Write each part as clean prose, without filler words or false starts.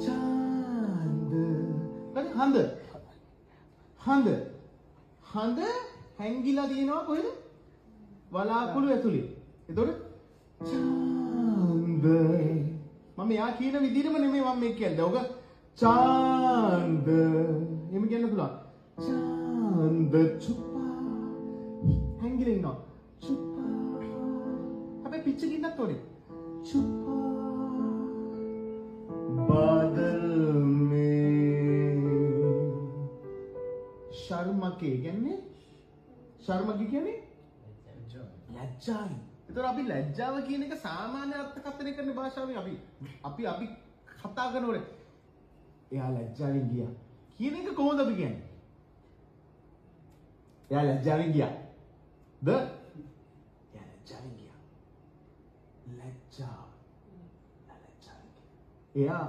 චාන්ද හඳ හඳ හඳ හැංගිලා තියෙනවා කොහෙද වලාකුළු ඇතුලේ එතකොට චාන්ද මම යා කියන විදිහටම නෙමෙයි මම මේ කියන්නේ ඔක චාන්ද එහෙම කියන්න පුළුවන් චාන්ද චුප්පා හැංගිලා ඉන්නවා චුප්පා හැබැයි පිච්ච ගින්නක් තෝරේ चुपा बादल में शर्मा के කියන්නේ शर्मा කියන්නේ ලැජ්ජායි. ඒතර අපි ලැජ්ජාව කියන එක සාමාන්‍ය අර්ථකථනය කරන භාෂාවෙන් අපි කතා කරනකොට එයා ලැජ්ජාවෙන් ගියා කියන එක කොහොමද අපි කියන්නේ? එයා ලැජ්ජාවෙන් ගියා. එයා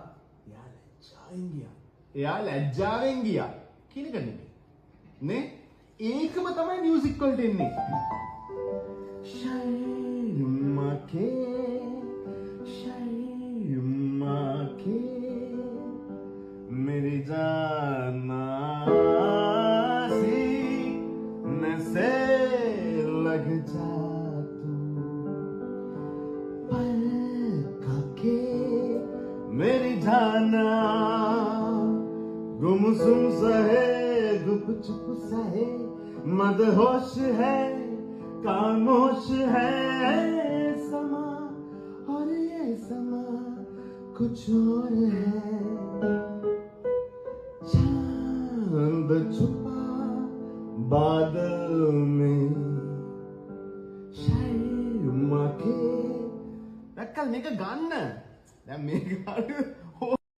ලැජ්ජාවෙන් ගියා. එයා ලැජ්ජාවෙන් ගියා කියන එක නෙමෙයි නේ ඒකම තමයි මියුසික් වලට එන්නේ शर्मा के मेरी जाना सीने से लग जा मेरी जाना गुमसुम सा है गुपचुप सा है मदहोश है खामोश है समा और ये समा कुछ और है चांद छुपा बादल में शर्मा के දැක්කද මේක ගන්න දැන් මේක